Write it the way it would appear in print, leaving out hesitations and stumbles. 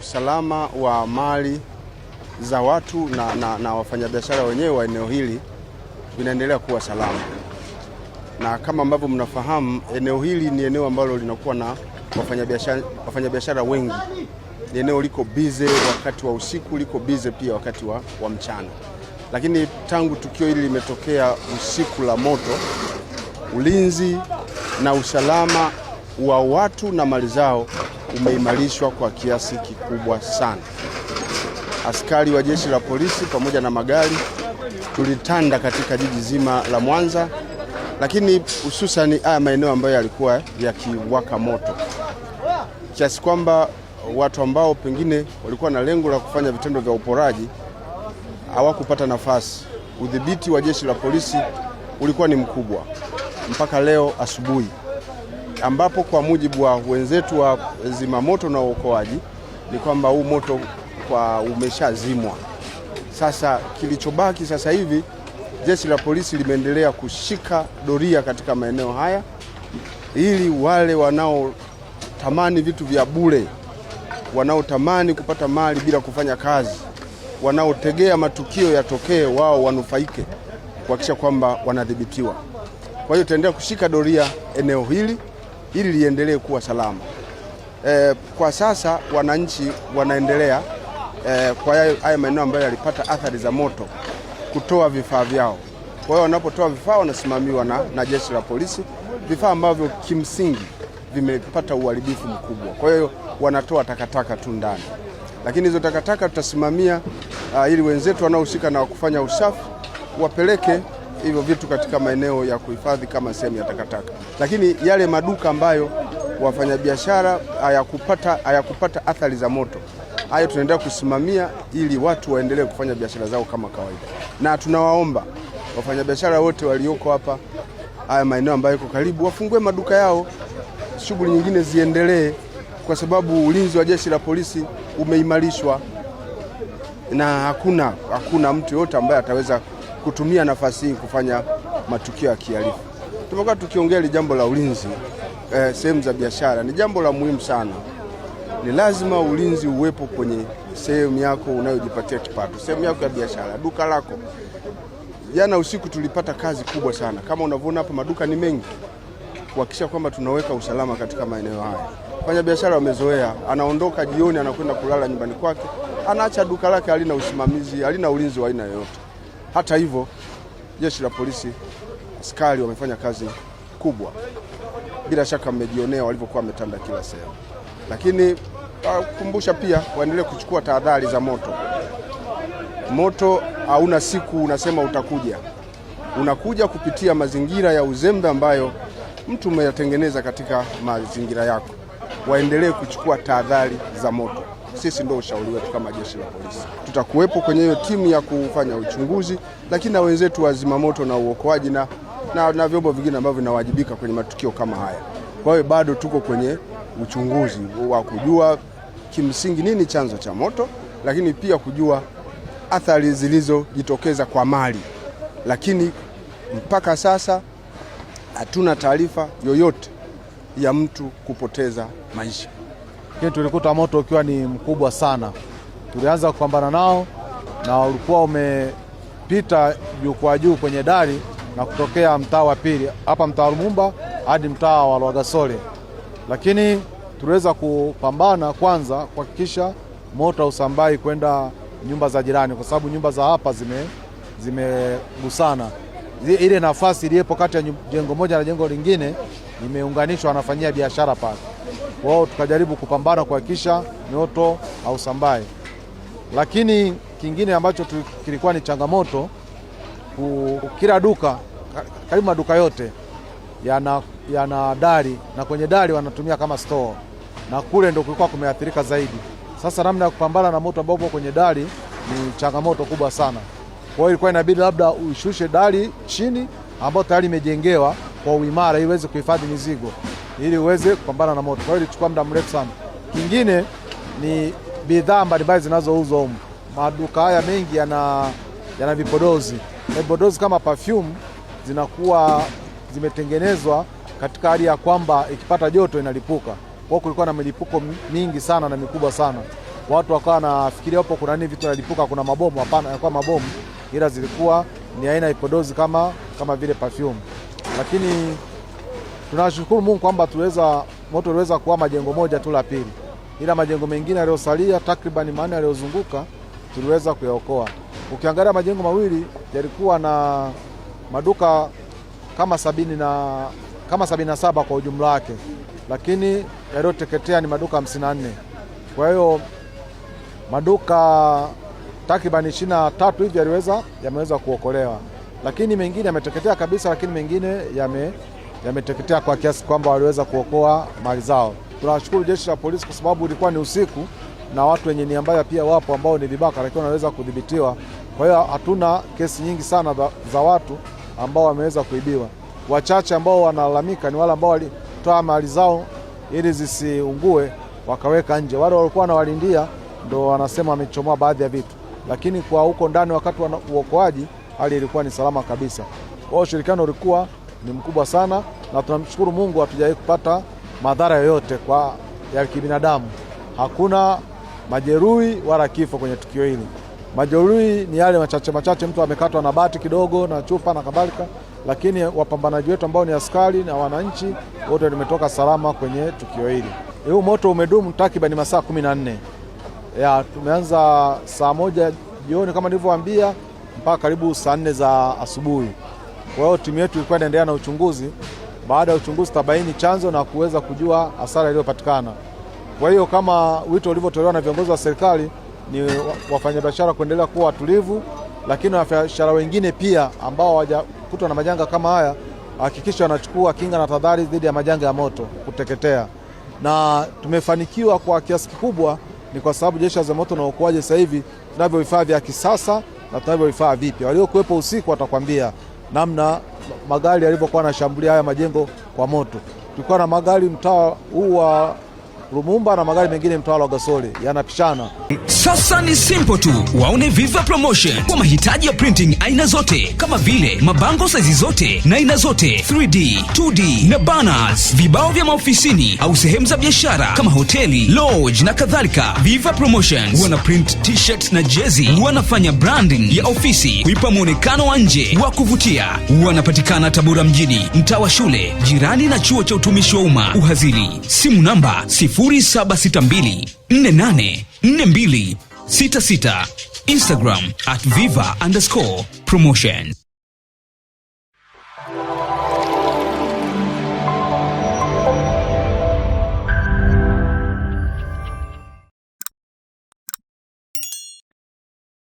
usalama wa mali za watu na wafanyabiashara wenyewe wa eneo hili vinaendelea kuwa salama. Na kama ambavyo mnafahamu, eneo hili ni eneo ambalo linakuwa na wafanyabiashara wengi. Ni eneo liko bize wakati wa usiku, liko bize pia wakati wa mchana. Lakini tangu tukio hili limetokea usiku la moto, ulinzi na usalama wa watu na mali zao umeimarishwa kwa kiasi kikubwa sana. Askari wa jeshi la polisi pamoja na magari tulitanda katika jiji zima la Mwanza, lakini hususan haya maeneo ambayo yalikuwa yakiwaka moto, kiasi kwamba watu ambao pengine walikuwa na lengo la kufanya vitendo vya uporaji hawakupata nafasi. Udhibiti wa jeshi la polisi ulikuwa ni mkubwa mpaka leo asubuhi, ambapo kwa mujibu wa wenzetu wa zimamoto na uokoaji ni kwamba huu moto umeshazimwa. Sasa kilichobaki sasa hivi, jeshi la polisi limeendelea kushika doria katika maeneo haya ili wale wanaotamani vitu vya bure, wanaotamani kupata mali bila kufanya kazi, wanaotegea matukio yatokee, wao wanufaike, kuhakikisha kwamba wanadhibitiwa. Kwa hiyo tutaendelea kushika doria eneo hili ili liendelee kuwa salama. Kwa sasa wananchi wanaendelea kwa haya maeneo ambayo yalipata athari za moto kutoa vifaa vyao. Kwa hiyo wanapotoa vifaa wanasimamiwa na jeshi la polisi, vifaa ambavyo kimsingi vimepata uharibifu mkubwa. Kwa hiyo wanatoa takataka tu ndani, lakini hizo takataka tutasimamia ili wenzetu wanaohusika na kufanya usafi wapeleke hivyo vitu katika maeneo ya kuhifadhi kama sehemu ya takataka. Lakini yale maduka ambayo wafanyabiashara hayakupata athari za moto, hayo tunaendelea kusimamia ili watu waendelee kufanya biashara zao kama kawaida. Na tunawaomba wafanyabiashara wote walioko hapa haya maeneo ambayo yako karibu wafungue maduka yao, shughuli nyingine ziendelee, kwa sababu ulinzi wa jeshi la polisi umeimarishwa na hakuna mtu yote ambaye ataweza kutumia nafasi hii kufanya matukio ya kihalifu. Tumekuwa tukiongea jambo la ulinzi sehemu za biashara, ni jambo la muhimu sana. Ni lazima ulinzi uwepo kwenye sehemu yako unayojipatia kipato, sehemu yako ya biashara, duka lako. Jana usiku tulipata kazi kubwa sana. Kama unavyoona hapa, maduka ni mengi, kuhakikisha kwamba tunaweka usalama katika maeneo haya. Fanya biashara wamezoea, anaondoka jioni anakwenda kulala nyumbani kwake, anaacha duka lake halina usimamizi, halina ulinzi wa aina yoyote. Hata hivyo, jeshi la polisi, askari wamefanya kazi kubwa. Bila shaka mmejionea walivyokuwa wametanda kila sehemu. Lakini kukumbusha pia waendelee kuchukua tahadhari za moto. Moto hauna siku unasema utakuja. Unakuja kupitia mazingira ya uzembe ambayo mtu umeyatengeneza katika mazingira yako. Waendelee kuchukua tahadhari za moto. Sisi ndio ushauri wetu kama jeshi la polisi. Tutakuwepo kwenye hiyo timu ya kufanya uchunguzi, lakini na wenzetu wa zimamoto na uokoaji na vyombo vingine ambavyo vinawajibika kwenye matukio kama haya. Kwa hiyo bado tuko kwenye uchunguzi wa kujua kimsingi nini chanzo cha moto, lakini pia kujua athari zilizojitokeza kwa mali. Lakini mpaka sasa hatuna taarifa yoyote ya mtu kupoteza maisha. Tulikuta moto ukiwa ni mkubwa sana. Tulianza kupambana nao na ulikuwa umepita juu kwa juu kwenye dari na kutokea mtaa wa pili hapa mtaa Lumumba hadi mtaa wa Lwagasole. Lakini tuliweza kupambana kwanza kuhakikisha moto usambai kwenda nyumba za jirani, kwa sababu nyumba za hapa zimegusana. Ile nafasi iliyepo kati ya jengo moja na jengo lingine imeunganishwa, wanafanyia biashara pale. Kwa hiyo tukajaribu kupambana kuhakikisha moto hausambai. Lakini kingine ambacho kilikuwa ni changamoto, kila duka, karibu maduka yote yana dari, na kwenye dari wanatumia kama store, na kule ndio kulikuwa kumeathirika zaidi. Sasa namna ya kupambana na moto ambao upo kwenye dari ni changamoto kubwa sana. Kwa hiyo ilikuwa inabidi labda ushushe dari chini ambayo tayari imejengewa kwa uimara ili uweze kuhifadhi mizigo, ili uweze kupambana na moto. Kwa hiyo ilichukua muda mrefu sana. Kingine ni bidhaa mbalimbali zinazouzwa huko. Maduka haya mengi yana vipodozi. Vipodozi kama perfume zinakuwa zimetengenezwa katika hali ya kwamba ikipata joto inalipuka. Kwa kulikuwa na milipuko mingi sana na mikubwa sana. watu wakawa nafikiria hapo kuna nini, vitu vinalipuka, kuna mabomu. Hapana, yalikuwa mabomu, ila zilikuwa ni aina ipodozi kama vile perfume. Lakini tunashukuru Mungu kwamba moto uliweza kuwa majengo moja tu la pili, ila majengo mengine yaliyosalia takriban 4 yaliyozunguka tuliweza kuyaokoa. Ukiangalia majengo mawili yalikuwa na maduka kama 77 kwa ujumla wake, lakini yaliyoteketea ni maduka 54. Kwa hiyo maduka takriban 23 hivi yameweza kuokolewa, lakini mengine yameteketea kabisa, lakini mengine yameteketea kwa kiasi kwamba waliweza kuokoa mali zao. Tunashukuru jeshi la polisi kwa sababu ilikuwa ni usiku na watu wenye nia mbaya pia wapo ambao ni vibaka, lakini wanaweza kudhibitiwa. Kwa hiyo hatuna kesi nyingi sana za watu ambao wameweza kuibiwa. Wachache ambao wanalalamika ni wale ambao walitoa mali zao ili zisiungue wakaweka nje. Wale walikuwa wanawalindia ndo wanasema wamechomoa baadhi ya vitu, lakini kwa huko ndani wakati wa uokoaji hali ilikuwa ni salama kabisa. Kwa ushirikiano ulikuwa ni mkubwa sana, na tunamshukuru Mungu hatujawahi kupata madhara yoyote ya kibinadamu. Hakuna majeruhi wala kifo kwenye tukio hili. Majeruhi ni yale machache, mtu amekatwa na bati kidogo na chupa na kadhalika, lakini wapambanaji wetu ambao ni askari na wananchi wote tumetoka salama kwenye tukio hili. Huu moto umedumu takriban masaa 14. Tumeanza saa 1 jioni kama nilivyowaambia mpaka karibu saa 4 za asubuhi. Kwa hiyo timu yetu ilikuwa inaendelea na uchunguzi. Baada ya uchunguzi tabaini chanzo na kuweza kujua hasara iliyopatikana. Kwa hiyo kama wito ulivyotolewa na viongozi wa serikali ni wafanyabiashara kuendelea kuwa watulivu, lakini wafanyabiashara wengine pia ambao hawajakutwa na majanga kama haya hakikisha wanachukua kinga na tahadhari dhidi ya majanga ya moto kuteketea. Na tumefanikiwa kwa kiasi kikubwa ni kwa sababu jeshi la zimamoto na uokoaji sasa hivi tunavyo vifaa vya kisasa na tunavyo vifaa vipya. Waliokuwepo usiku watakwambia namna magari yalivyokuwa yanashambulia haya majengo kwa moto. Tulikuwa na magari mtaa huu wa Lumumba na magari mengine mtaa wa Gasole yanapishana. Sasa ni simple tu. Waone Viva Promotion kwa mahitaji ya printing aina zote kama vile mabango size zote na aina zote, 3D, 2D na banners, vibao vya maofisini au sehemu za biashara kama hoteli, lodge na kadhalika. Viva Promotions wana print t-shirt na jezi, wanafanya branding ya ofisi kuipa muonekano wa nje wa kuvutia. Wanapatikana Tabora mjini, mtaa wa shule, jirani na chuo cha utumishi wa umma Uhazili. Simu namba 0762 484266. Instagram @viva_promotion.